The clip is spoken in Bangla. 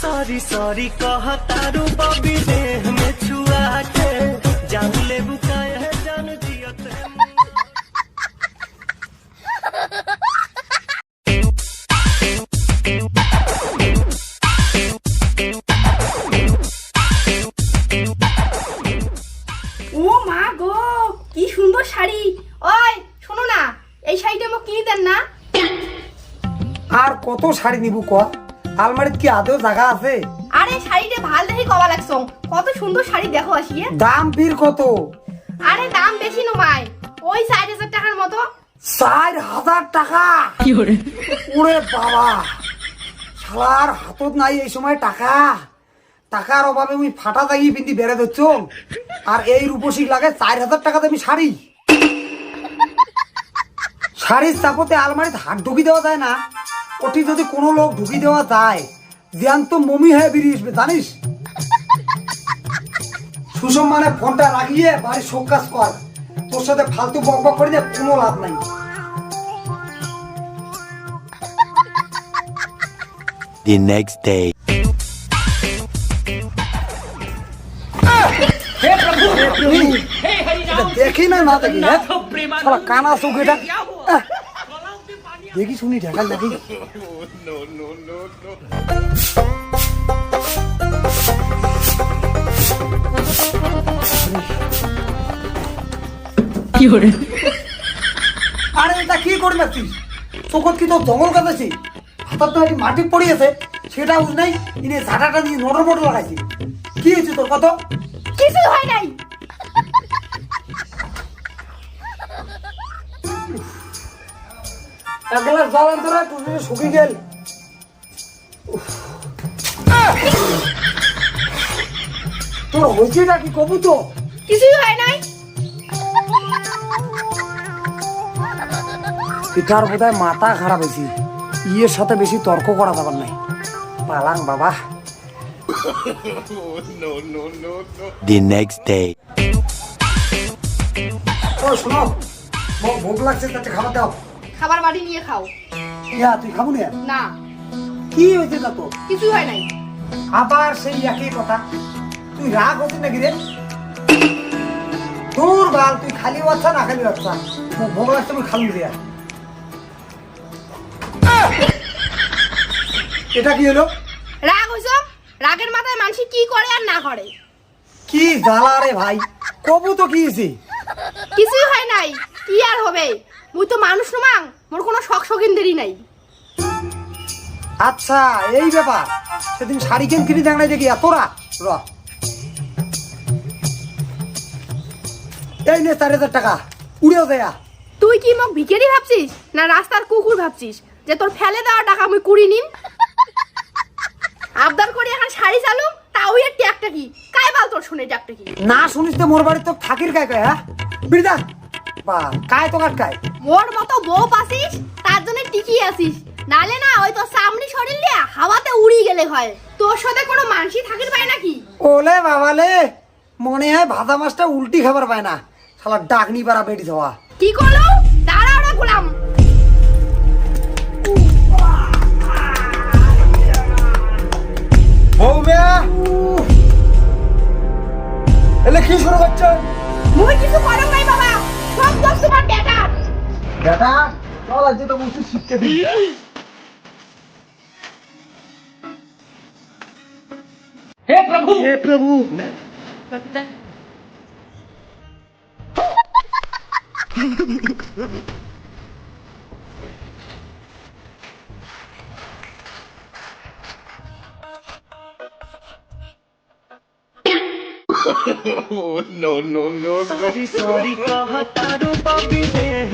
सॉरी सॉरी कहा तारू बबी देह में छुआ के जान ले बुकाए है जान जियत ও মা গো কি সুন্দর শাড়ি। ওই শোনো না, এই শাড়িটা আমাকে কিনে দেন না। আর কত শাড়ি নিবু ক? আলমারিত কি আদৌ জায়গা আছে? আরে শাড়িটা ভাল দেখি কবা লাগছো, কত সুন্দর শাড়ি দেখো আসিয়ে। দাম ফির কত? আরে দাম বেশি নয়, ওই 4000 টাকার মতো। 4000 টাকা? ওরে বাবা, শালার হাতত নাই এই সময় টাকা। টাকার অভাবে আমি ফাটা দাগি পিন্দি বেড়ে দিচ্ছ, আর এই রূপসী লাগে 4000 টাকা দামি শাড়ি। শাড়ির চাপতে আলমারিতে হাত ঢুকি দেওয়া যায় না? ওটি যদি কোনো লোক ঢুকি দেওয়া যায়, জ্যান্ত মমি হয়ে বেরিয়ে আসবে জানিস। সুসম্মানে ফোনটা লাগিয়ে বাড়ির শোক কাজ কর, তোর সাথে ফালতু বক বক করে দিয়ে কোনো লাভ নাই। The next day. দেখি না না দেখি, শালা কানা চোখ এটা। দেখি শুনি ঢেকাল দেখি। আরে এটা কি করে যাচ্ছিস? চোখত কি তোর জঙ্গল কাটাছি? হাতার তো মাটি পড়িয়েছে, সেটা বুঝ নাই। ইনে ঝাঁটাটা দিয়ে নটর মটর লাগাইছি। কি হয়েছে তোর কত? কিছু হয় নাই। এক গ্লাস জল আনতে টুটি শুকিয়ে গেল। তোর হয়েছেটা কি কবু তো? কিছুই হয় নাই। পিঠার বোধহয় মাথা খারাপ হয়েছে, ইয়ের সাথে বেশি তর্ক করা যাবার নাই। পালাং বাবা। The next day. ও শোনো, ভোগ লাগছে, তাতে খাবার দাও। খাবার বাড়ি নিয়ে খাও। ইয়া তুই খাবো না? না। কি হয়েছে তা তো? কিছুই হয় নাই। আবার সেই একই কথা। তুই রাগ হচ্ছিস নাকি রে? তোর বাল, তুই খালি বাচ্চা না খালি বাচ্চা, ভোগ লাগছে আমি খালি রে। এটা কি হলো? রাগ হইছো? রাগের মাথায় মানুষ কি করে আর না করে। কি জ্বালা রে ভাই, কবু তো কি হয়েছে? কিছুই হয় নাই, কি আর হবে। মুই তো মানুষ নমাং, মোর কোনো শখ শখিনদেরই নাই। আচ্ছা এই ব্যাপার। সেদিন শাড়ি কিনে দেখ নাই দেখি এতরা র। এই নে 4000 টাকা, উড়েও দেয়া। তুই কি মোক ভিখারি ভাবছিস না রাস্তার কুকুর ভাবছিস যে তোর ফেলে দেওয়া টাকা আমি কুড়ি নিম? আবদার করি এখন শাড়ি চালু, তাও এর ট্যাগটা কি? কাই বাল তোর শুনে ট্যাগটা কি? না শুনিস তো মোর বাড়ি তো থাকির কায় কায়। হ্যাঁ বিড়দা বা কায় তো কাটকায়। মোর মতো বউ পাছিস তার জন্য টিকি আসিস, নালে না ওই তোর সামনে শরীর লিয়া হাওয়াতে উড়ি গেলে হয়। তোর সাথে কোনো মানসি থাকির পায় নাকি? ওলে বাবালে, মনে হয় ভাজা মাছটা উল্টি খাবার পায় না। শালা ডাকনি পারা বেটি হওয়া। কি করলো? দাঁড়াও রে গোলাম। বৌমা এলে কি শুরু করছো? মুই কিছু করো নাই বাবা, সব দোষ তোমার বেটা। বেটা চল আজ তো মুসি শিখতে দি। हे प्रभु हे प्रभु no no no sorry sorry कहा तारू बबी देह